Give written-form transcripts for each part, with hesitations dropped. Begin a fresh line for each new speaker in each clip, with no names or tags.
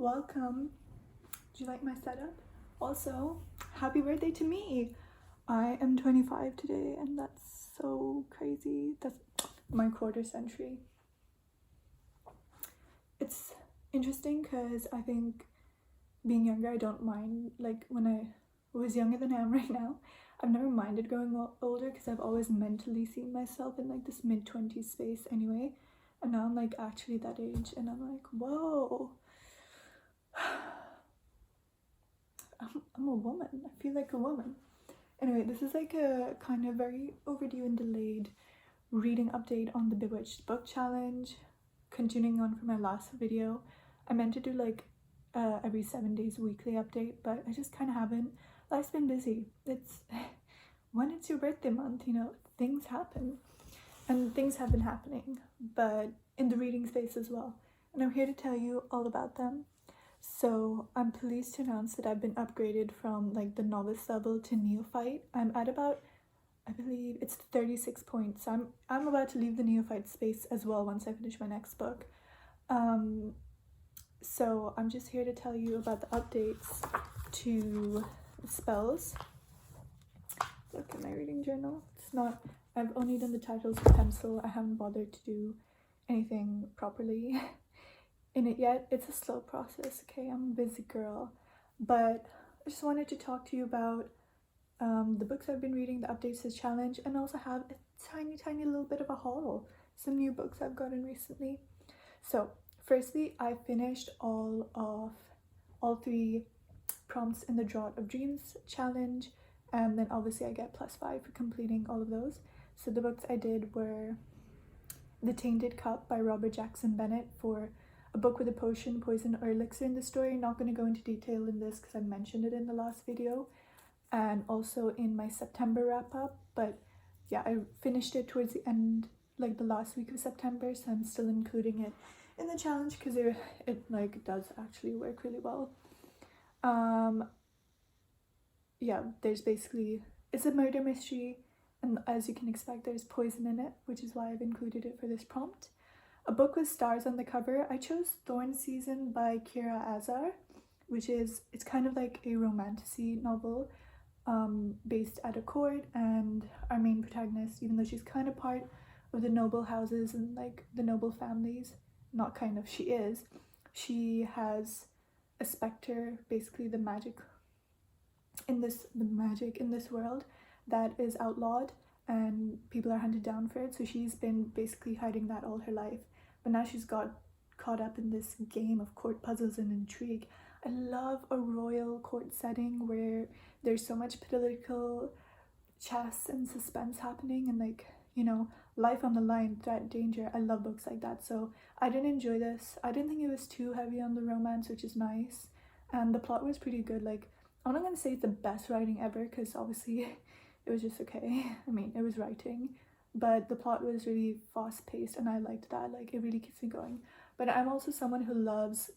welcome. Do you like my setup? Also, happy birthday to me. I am 25 today, and that's so crazy. That's my quarter century. It's interesting because I think being younger, I don't mind. Like when I was younger than I am right now, I've never minded growing older because I've always mentally seen myself in like this mid-20s space anyway. And now I'm like actually that age, and I'm like, whoa. I'm a woman. I feel like a woman. Anyway, this is like a kind of very overdue and delayed reading update on the Bewitched book challenge. Continuing on from my last video, I meant to do like every 7 days weekly update, but I just kind of haven't. Life's been busy. It's when it's your birthday month, things happen, and things have been happening, but in the reading space as well. And I'm here to tell you all about them. So I'm pleased to announce that I've been upgraded from like the novice level to neophyte. I'm at about, I believe it's 36 points. So I'm about to leave the neophyte space as well once I finish my next book. So I'm just here to tell you about the updates to the spells. Look at my reading journal. I've only done the titles with pencil. I haven't bothered to do anything properly in it yet. It's a slow process, okay? I'm a busy girl, but I just wanted to talk to you about the books I've been reading, the updates to the challenge, and also have a tiny little bit of a haul, some new books I've gotten recently. So firstly, I finished all 3 prompts in the Draught of Dreams challenge, and then obviously I get +5 for completing all of those. So the books I did were The Tainted Cup by Robert Jackson Bennett, for a book with a potion, poison, or elixir in the story. Not going to go into detail in this because I mentioned it in the last video and also in my September wrap up, but yeah, I finished it towards the end, like the last week of September, so I'm still including it in the challenge because it like does actually work really well. Yeah, there's basically, it's a murder mystery, and as you can expect, there's poison in it, which is why I've included it for this prompt. A book with stars on the cover. I chose Thorn Season by Kira Azar, it's kind of like a romantasy novel based at a court, and our main protagonist, even though she's kind of part of the noble houses and like the noble families, not kind of, she has a specter, basically the magic in this world that is outlawed and people are hunted down for it. So she's been basically hiding that all her life, but now she's got caught up in this game of court puzzles and intrigue. I love a royal court setting where there's so much political chess and suspense happening, and like, life on the line, threat, danger. I love books like that. So I did enjoy this. I didn't think it was too heavy on the romance, which is nice, and the plot was pretty good. Like, I'm not gonna say it's the best writing ever because obviously it was just okay. I mean, it was writing, but the plot was really fast paced and I liked that. Like, it really keeps me going. But I'm also someone who loves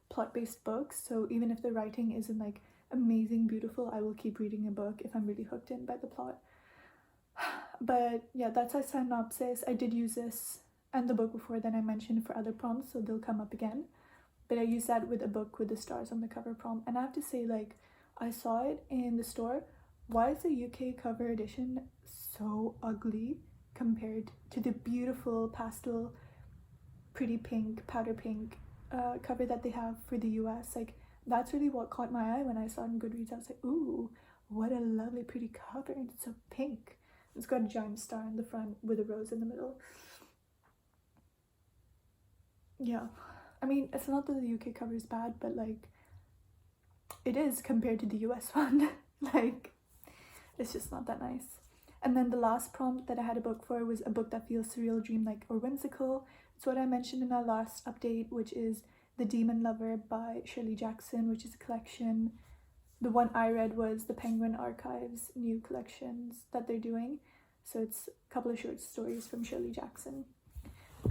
plot-based books, so even if the writing isn't like amazing, beautiful, I will keep reading a book if I'm really hooked in by the plot. But yeah, that's a synopsis. I did use this and the book before that I mentioned for other prompts, so they'll come up again. But I used that with a book with the stars on the cover prompt, and I have to say, like, I saw it in the store. Why is the UK cover edition so ugly compared to the beautiful pastel, pretty pink, powder pink cover that they have for the US? Like, that's really what caught my eye when I saw it in Goodreads. I was like, ooh, what a lovely pretty cover, and it's so pink. It's got a giant star in the front with a rose in the middle. Yeah, I mean, it's not that the UK cover is bad, but like, it is compared to the US one. Like, it's just not that nice. And then the last prompt that I had a book for was a book that feels surreal, dreamlike, or whimsical. It's what I mentioned in our last update, which is The Demon Lover by Shirley Jackson, which is a collection. The one I read was the Penguin Archives new collections that they're doing. So it's a couple of short stories from Shirley Jackson.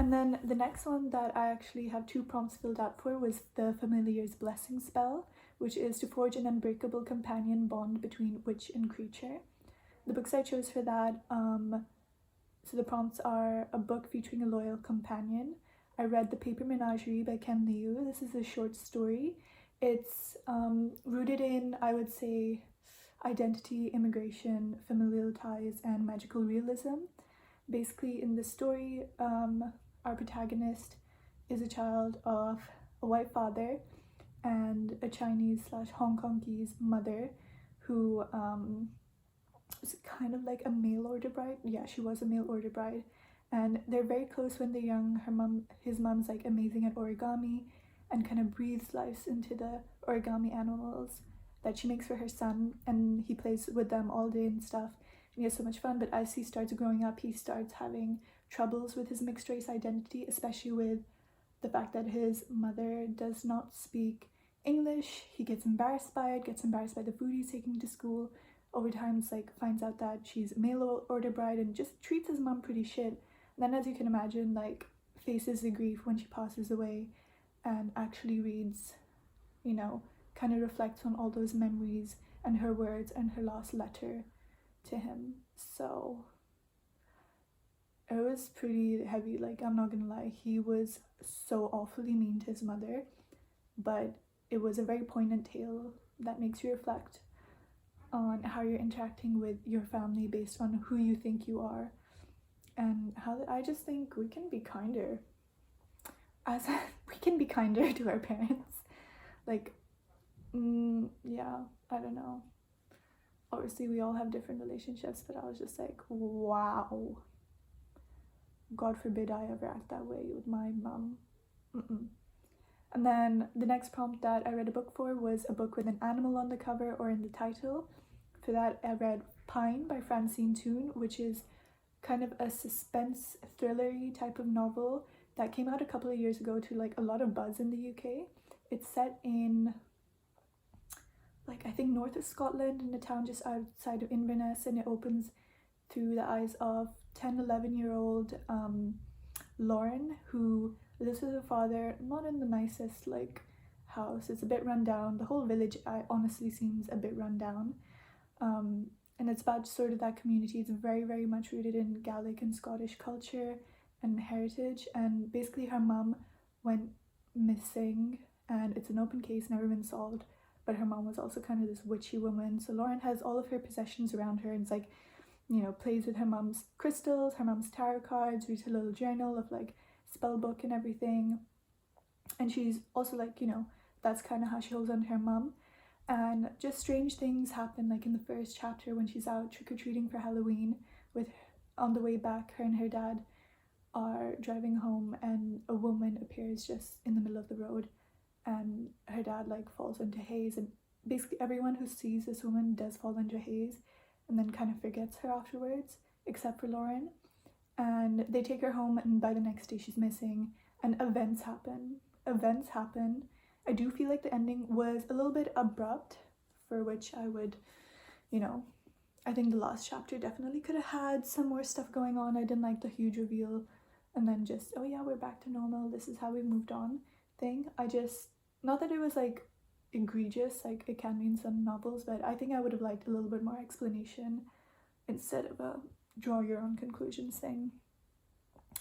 And then the next one that I actually have 2 prompts filled out for was The Familiar's Blessing spell, which is to forge an unbreakable companion bond between witch and creature. The books I chose for that, so the prompts are a book featuring a loyal companion, I read The Paper Menagerie by Ken Liu. This is a short story. It's rooted in, I would say, identity, immigration, familial ties, and magical realism. Basically, in the story, our protagonist is a child of a white father and a Chinese/Hong Kongese mother who was kind of like a mail order bride. Yeah, she was a mail order bride. And they're very close when they're young. His mom's like amazing at origami and kind of breathes life into the origami animals that she makes for her son, and he plays with them all day and stuff, and he has so much fun. But as he starts growing up, he starts having troubles with his mixed race identity, especially with the fact that his mother does not speak English. He gets embarrassed by it, gets embarrassed by the food he's taking to school. Over time, like finds out that she's a mail order bride and just treats his mom pretty shit. Then, as you can imagine, like faces the grief when she passes away and actually reads, you know, kind of reflects on all those memories and her words and her last letter to him. So it was pretty heavy, like I'm not gonna lie. He was so awfully mean to his mother, but it was a very poignant tale that makes you reflect on how you're interacting with your family based on who you think you are, and how I just think we can be kinder we can be kinder to our parents. Like, yeah, I don't know. Obviously, we all have different relationships, but I was just like, wow. God forbid I ever act that way with my mom. And then the next prompt that I read a book for was a book with an animal on the cover or in the title. For that, I read Pine by Francine Toon, which is kind of a suspense thriller-y type of novel that came out a couple of years ago to like a lot of buzz in the UK. It's set in like I think north of Scotland in a town just outside of Inverness, and it opens through the eyes of 10-11-year-old Lauren, who lives with her father, not in the nicest like house. It's a bit run down. The whole village honestly seems a bit run down. And it's about sort of that community. It's very, very much rooted in Gaelic and Scottish culture and heritage. And basically her mom went missing, and it's an open case, never been solved. But her mom was also kind of this witchy woman. So Lauren has all of her possessions around her, and it's like, you know, plays with her mom's crystals, her mom's tarot cards, reads her little journal of like spell book and everything. And she's also like, you know, that's kind of how she holds on to her mom. And just strange things happen, like in the first chapter when she's out trick-or-treating for Halloween. On the way back, her and her dad are driving home, and a woman appears just in the middle of the road, and her dad like falls into haze, and basically everyone who sees this woman does fall into haze and then kind of forgets her afterwards, except for Lauren. And they take her home, and by the next day she's missing, and events happen. I do feel like the ending was a little bit abrupt, for which I would, you know, I think the last chapter definitely could have had some more stuff going on. I didn't like the huge reveal and then just, oh yeah, we're back to normal, this is how we moved on thing. Not that it was like egregious like it can be in some novels, but I think I would have liked a little bit more explanation instead of a draw your own conclusions thing.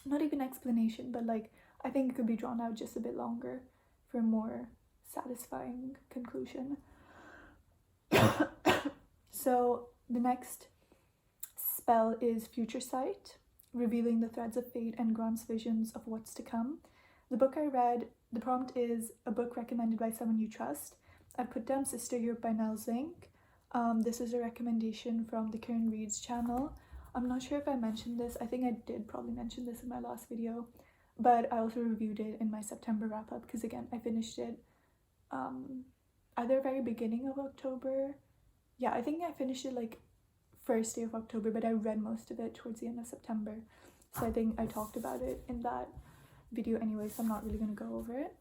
Not even explanation, but like I think it could be drawn out just a bit longer for a more satisfying conclusion. So the next spell is Future Sight, revealing the threads of fate and grants visions of what's to come. The book I read, the prompt is a book recommended by someone you trust. I put down Sister Europe by Nell Zink. This is a recommendation from the Karen Reads channel. I'm not sure if I mentioned this. I think I did probably mention this in my last video, but I also reviewed it in my September wrap-up because again, I finished it either very beginning of October. Yeah, I think I finished it like first day of October, but I read most of it towards the end of September. So I think I talked about it in that video anyway, so I'm not really going to go over it.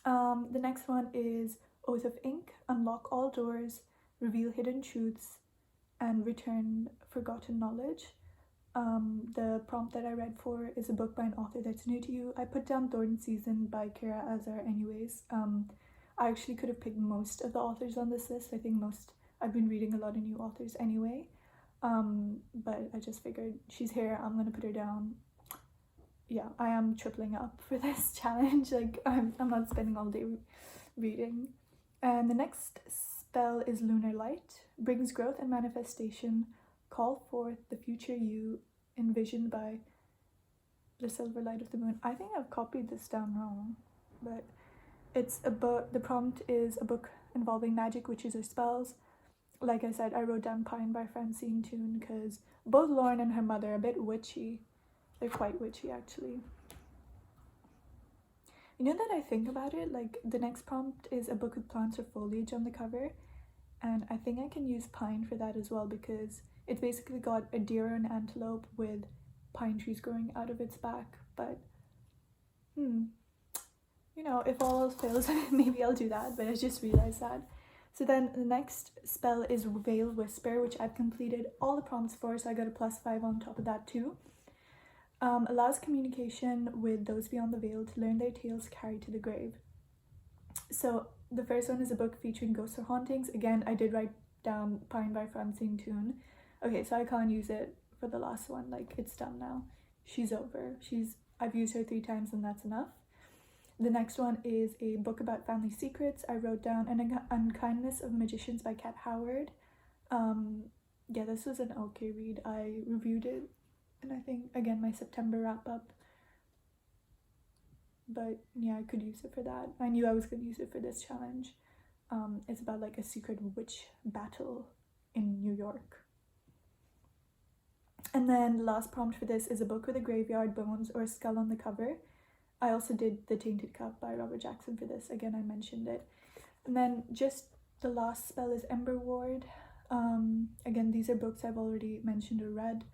The next one is Oath of Ink, Unlock All Doors, Reveal Hidden Truths, and Return Forgotten Knowledge. The prompt that I read for is a book by an author that's new to you. I put down Thorn Season by Kira Azar anyways. I actually could have picked most of the authors on this list. I think I've been reading a lot of new authors anyway. But I just figured she's here, I'm gonna put her down. yeah, I am tripling up for this challenge. Like, I'm not spending all day reading. And the next spell is Lunar Light. Brings growth and manifestation. Call forth the future you envisioned by the silver light of the moon. I think I've copied this down wrong, but it's a book. The prompt is a book involving magic, witches, or spells. Like I said, I wrote down Pine by Francine Toon because both Lauren and her mother are a bit witchy. They're quite witchy, actually. You know that I think about it, like the next prompt is a book with plants or foliage on the cover, and I think I can use pine for that as well because it's basically got a deer or an antelope with pine trees growing out of its back. But you know, if all else fails, maybe I'll do that, but I just realized that. So then the next spell is Veil Whisper, which I've completed all the prompts for, so I got a +5 on top of that too. Allows communication with those beyond the veil to learn their tales carried to the grave. So the first one is a book featuring ghosts or hauntings. Again, I did write down Pine by Francine Toon. Okay, so I can't use it for the last one. Like, it's done now. She's over. I've used her 3 times and that's enough. The next one is a book about family secrets. I wrote down An Unkindness of Magicians by Kat Howard. Yeah, this was an okay read. I reviewed it, and I think, again, my September wrap-up. But yeah, I could use it for that. I knew I was going to use it for this challenge. It's about like a secret witch battle in New York. And then the last prompt for this is a book with a graveyard, bones, or a skull on the cover. I also did The Tainted Cup by Robert Jackson for this. Again, I mentioned it. And then just the last spell is Ember Ward. Again, these are books I've already mentioned or read.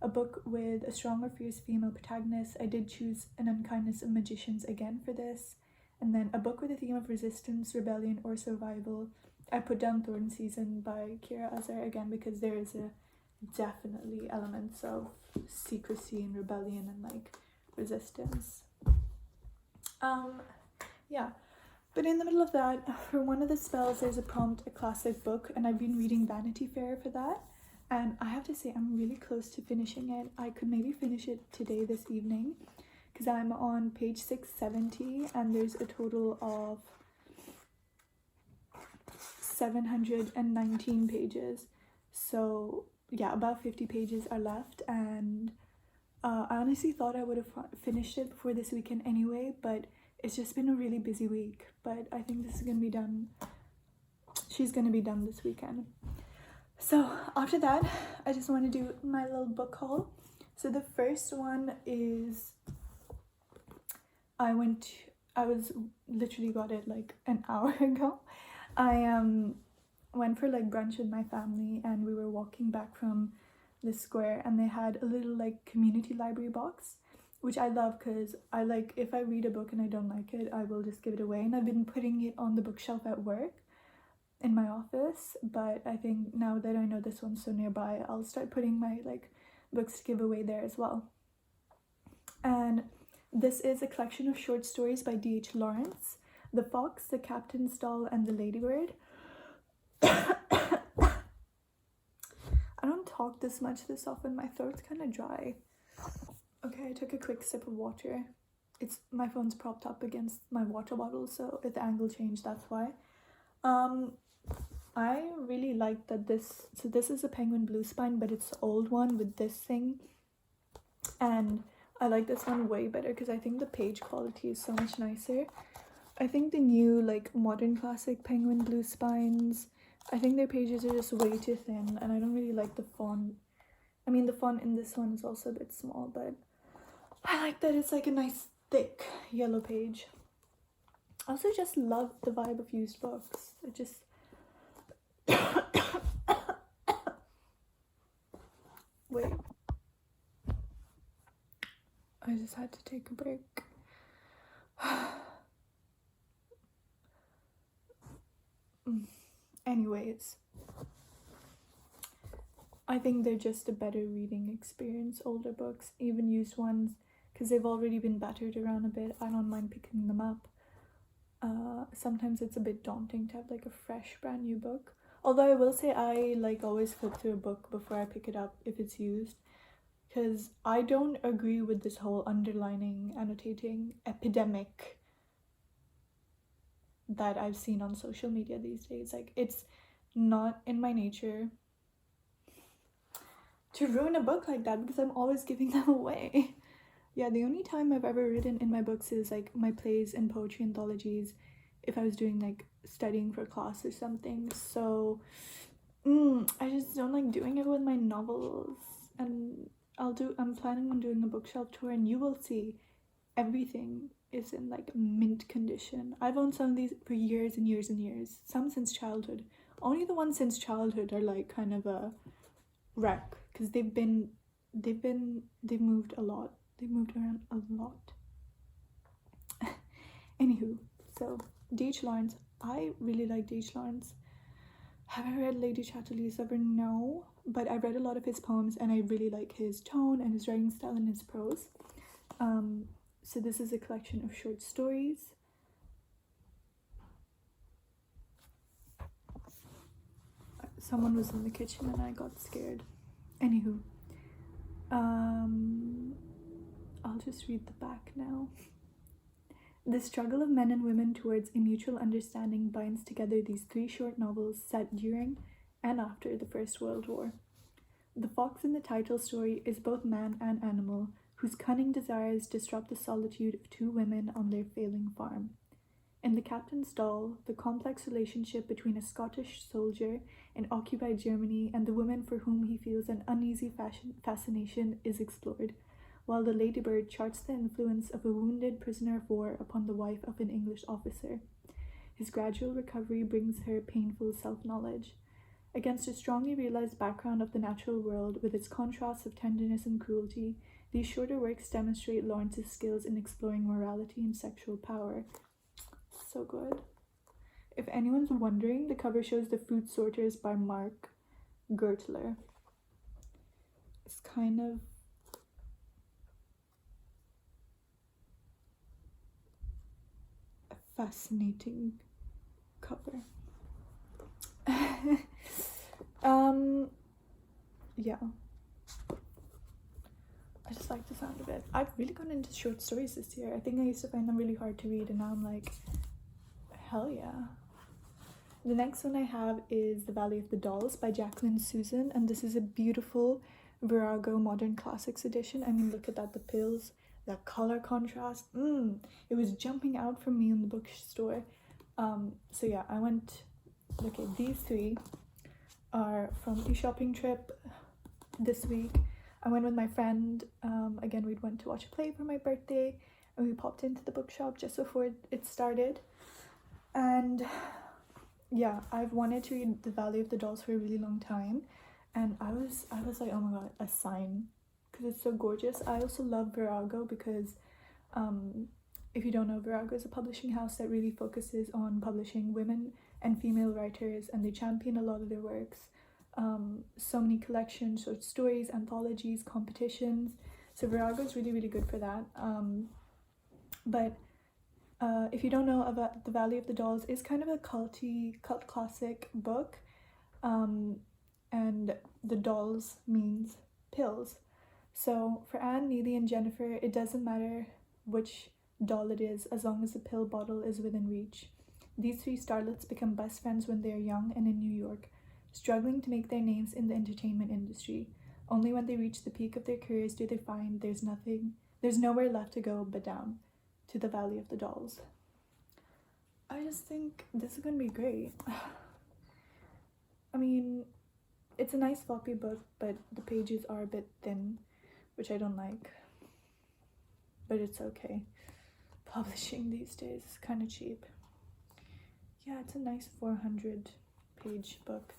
A book with a strong or fierce female protagonist. I did choose An Unkindness of Magicians again for this. And then a book with a theme of resistance, rebellion, or survival. I put down Thorn Season by Kira Azar again because there is definitely elements of secrecy and rebellion and like resistance. Yeah, but in the middle of that, for one of the spells there's a prompt, a classic book, and I've been reading Vanity Fair for that, and I have to say I'm really close to finishing it. I could maybe finish it today, this evening, because I'm on page 670 and there's a total of 719 pages, so yeah, about 50 pages are left, and I honestly thought I would have finished it before this weekend anyway, but it's just been a really busy week. But I think this is going to be done. She's going to be done this weekend. So after that, I just want to do my little book haul. So the first one is, I was literally got it like an hour ago. I went for like brunch with my family and we were walking back from the square and they had a little like community library box, which I love because I like, if I read a book and I don't like it, I will just give it away. And I've been putting it on the bookshelf at work in my office, but I think now that I know this one's so nearby, I'll start putting my like books to give away there as well. And this is a collection of short stories by D.H. Lawrence, The Fox, the Captain's Doll, and the Ladybird. I don't talk this much this often, my throat's kind of dry. Okay, I took a quick sip of water. My phone's propped up against my water bottle, so if the angle changed, that's why. I really like that this is a Penguin Blue Spine, but it's the old one with this thing. And I like this one way better because I think the page quality is so much nicer. I think the new like modern classic Penguin Blue Spines, I think their pages are just way too thin and I don't really like the font. I mean, the font in this one is also a bit small, but I like that it's like a nice thick yellow page. I also just love the vibe of used books. It just wait, I just had to take a break. Anyways, I think they're just a better reading experience, older books, even used ones, because they've already been battered around a bit. I don't mind picking them up. Sometimes it's a bit daunting to have like a fresh brand new book, although I will say I like always flip through a book before I pick it up if it's used. because I don't agree with this whole underlining, annotating epidemic that I've seen on social media these days. Like, it's not in my nature to ruin a book like that because I'm always giving them away. Yeah, the only time I've ever written in my books is like my plays and poetry anthologies, if I was doing like studying for class or something. So I just don't like doing it with my novels. And I'm planning on doing a bookshelf tour, and you will see everything is in like mint condition. I've owned some of these for years and years and years, some since childhood. Only the ones since childhood are like kind of a wreck because they've moved a lot. They've moved around a lot. Anywho, so D.H. Lawrence. I really like D.H. Lawrence. Have I read Lady Chatterley's ever? No, but I've read a lot of his poems, and I really like his tone and his writing style and his prose. So this is a collection of short stories. Someone was in the kitchen and I got scared. Anywho, I'll just read the back now. The struggle of men and women towards a mutual understanding binds together these 3 short novels set during and after the First World War. The fox in the title story is both man and animal, whose cunning desires disrupt the solitude of 2 women on their failing farm. In The Captain's Doll, the complex relationship between a Scottish soldier in occupied Germany and the woman for whom he feels an uneasy fascination is explored, while The Ladybird charts the influence of a wounded prisoner of war upon the wife of an English officer. His gradual recovery brings her painful self-knowledge. Against a strongly realized background of the natural world, with its contrasts of tenderness and cruelty, these shorter works demonstrate Lawrence's skills in exploring morality and sexual power. So good. If anyone's wondering, the cover shows The Fruit Sorters by Mark Gertler. It's kind of a fascinating cover. Yeah. I just like the sound of it. I've really gone into short stories this year. I think I used to find them really hard to read, and now I'm like, hell yeah. The next one I have is The Valley of the Dolls by Jacqueline Susan, and this is a beautiful Virago Modern Classics edition. I mean, look at that, the pills, that color contrast. It was jumping out from me in the bookstore. So yeah, I went, okay, these 3 are from a shopping trip this week. I went with my friend. Again, we went to watch a play for my birthday, and we popped into the bookshop just before it started. And yeah, I've wanted to read The Valley of the Dolls for a really long time, and I was like, oh my god, a sign, because it's so gorgeous. I also love Virago because if you don't know, Virago is a publishing house that really focuses on publishing women and female writers, and they champion a lot of their works. So many collections, short stories, anthologies, competitions. So Virago is really, really good for that. But if you don't know about The Valley of the Dolls, it's kind of a cult classic book. And the dolls means pills. So for Anne, Neely, and Jennifer, it doesn't matter which doll it is as long as the pill bottle is within reach. These 3 starlets become best friends when they are young and in New York, struggling to make their names in the entertainment industry. Only when they reach the peak of their careers do they find there's nowhere left to go but down to the Valley of the Dolls. I just think this is gonna be great. I mean, it's a nice floppy book, but the pages are a bit thin, which I don't like. But it's okay. Publishing these days is kind of cheap. Yeah, it's a nice 400-page book.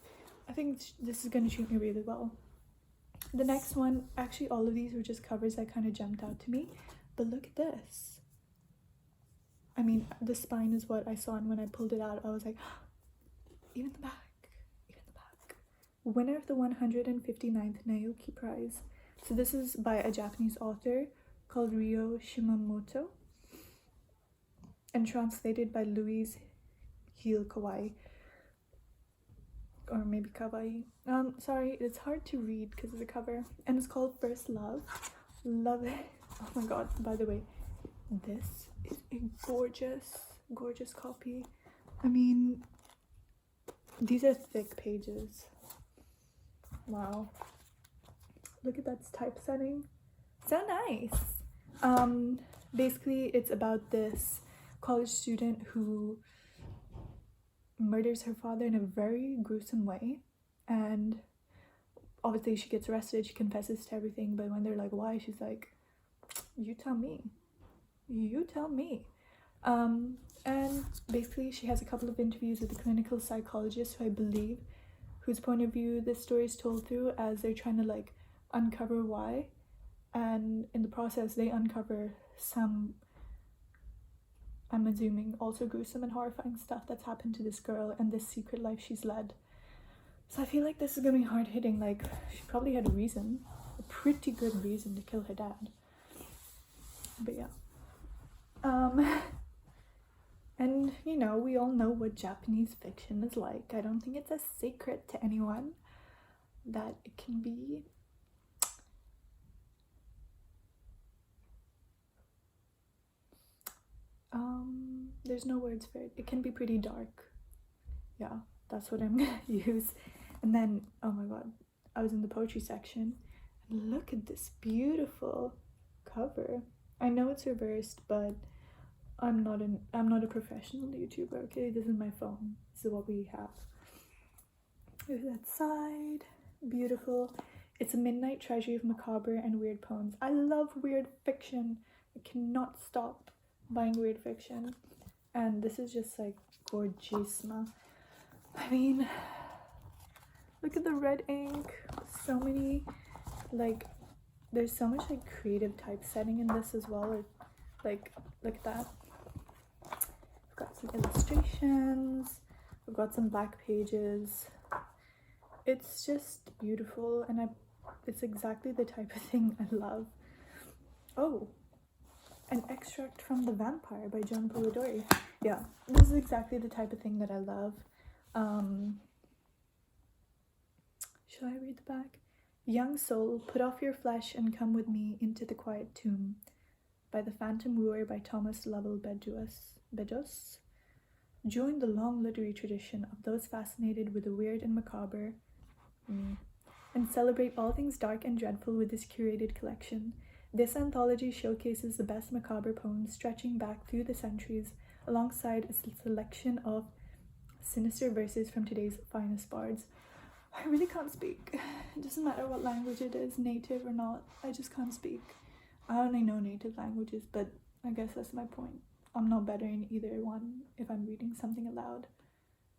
I think this is going to treat me really well. The next one, actually all of these were just covers that kind of jumped out to me, but look at this. I mean, the spine is what I saw, and when I pulled it out, I was like, even the back. Winner of the 159th Naoki Prize. So this is by a Japanese author called Ryo Shimamoto and translated by Louise Hiel Kawai. or maybe kawaii. Sorry, it's hard to read because of the cover, and it's called First Love. Love it. Oh my god, by the way, this is a gorgeous copy. I mean, these are thick pages. Wow, look at that typesetting, so nice. Basically it's about this college student who murders her father in a very gruesome way, and obviously she gets arrested, she confesses to everything, but when they're like, why, she's like, you tell me. And basically she has a couple of interviews with a clinical psychologist who I believe, whose point of view this story is told through, as they're trying to like uncover why, and in the process they uncover some, I'm assuming, also gruesome and horrifying stuff that's happened to this girl and this secret life she's led. So I feel like this is gonna be hard hitting. Like, she probably had a pretty good reason to kill her dad. But yeah. And you know, we all know what Japanese fiction is like. I don't think it's a secret to anyone that it can be there's no words for it. It can be pretty dark. Yeah, that's what I'm gonna use. And then, oh my god, I was in the poetry section, and look at this beautiful cover. I know it's reversed, but I'm not a professional YouTuber, okay? This is my phone. This is what we have. There's that side. Beautiful. It's a midnight treasury of macabre and weird poems. I love weird fiction. I cannot stop buying weird fiction. And this is just like gorgeissima. I mean, look at the red ink. So many, like, there's so much like creative typesetting in this as well. Like look at that. I've got some illustrations. I've got some black pages. It's just beautiful, and it's exactly the type of thing I love. Oh, an extract from The Vampire by John Polidori. Yeah, this is exactly the type of thing that I love. Shall I read the back? Young soul, put off your flesh and come with me into the quiet tomb, by the Phantom Wooer by Thomas Lovell Beddoes. Join the long literary tradition of those fascinated with the weird and macabre, and celebrate all things dark and dreadful with this curated collection. This anthology showcases the best macabre poems stretching back through the centuries, alongside a selection of sinister verses from today's finest bards. I really can't speak. It doesn't matter what language it is, native or not, I just can't speak. I only know native languages, but I guess that's my point. I'm not better in either one if I'm reading something aloud.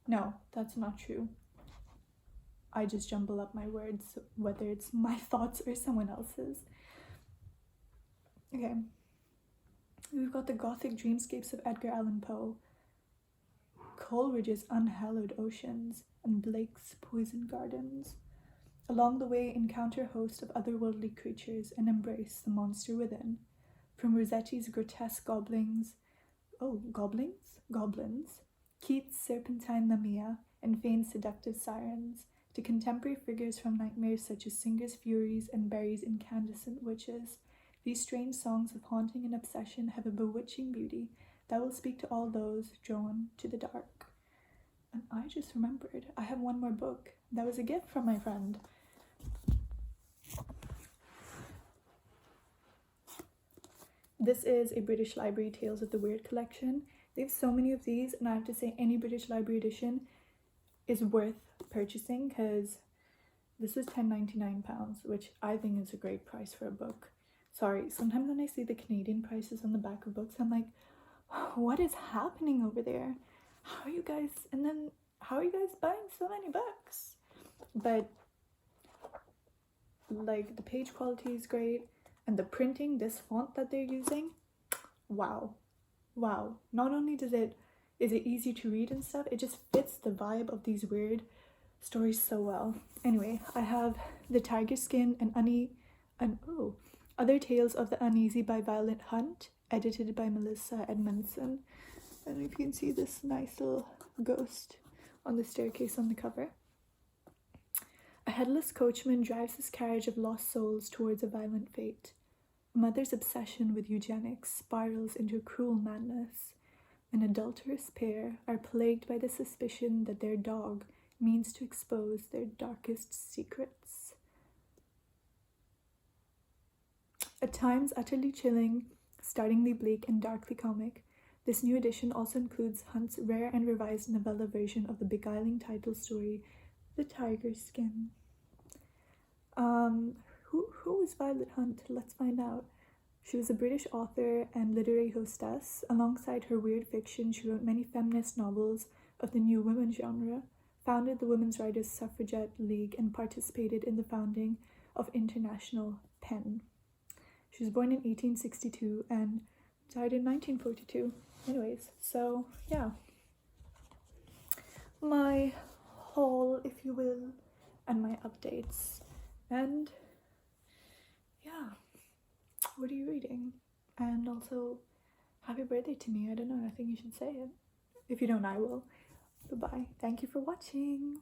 No, that's not true. I just jumble up my words, whether it's my thoughts or someone else's. Okay. We've got the Gothic dreamscapes of Edgar Allan Poe, Coleridge's Unhallowed Oceans, and Blake's Poison Gardens. Along the way, encounter a host of otherworldly creatures and embrace the monster within. From Rossetti's grotesque goblins, Keats' serpentine Lamia, and Fane's seductive sirens, to contemporary figures from nightmares such as Singer's Furies and Barry's Incandescent Witches. These strange songs of haunting and obsession have a bewitching beauty that will speak to all those drawn to the dark. And I just remembered, I have one more book. That was a gift from my friend. This is a British Library Tales of the Weird collection. They have so many of these, and I have to say any British Library edition is worth purchasing, because this was £10.99, which I think is a great price for a book. Sorry, sometimes when I see the Canadian prices on the back of books, I'm like, what is happening over there? How are you guys buying so many books? But like, the page quality is great, and the printing, this font that they're using, wow. Not only is it easy to read and stuff, it just fits the vibe of these weird stories so well. Anyway, I have The Tiger Skin and Other Tales of the Uneasy by Violet Hunt, edited by Melissa Edmondson. I don't know if you can see this nice little ghost on the staircase on the cover. A headless coachman drives his carriage of lost souls towards a violent fate. A mother's obsession with eugenics spirals into cruel madness. An adulterous pair are plagued by the suspicion that their dog means to expose their darkest secrets. At times utterly chilling, startlingly bleak, and darkly comic, this new edition also includes Hunt's rare and revised novella version of the beguiling title story, The Tiger's Skin. Who was Violet Hunt? Let's find out. She was a British author and literary hostess. Alongside her weird fiction, she wrote many feminist novels of the New Women genre, founded the Women's Writers' Suffragette League, and participated in the founding of International Pen. She was born in 1862 and died in 1942. Anyways, so yeah. My haul, if you will, and my updates. And yeah, what are you reading? And also, happy birthday to me. I don't know, I think you should say it. If you don't, I will. Bye-bye. Thank you for watching.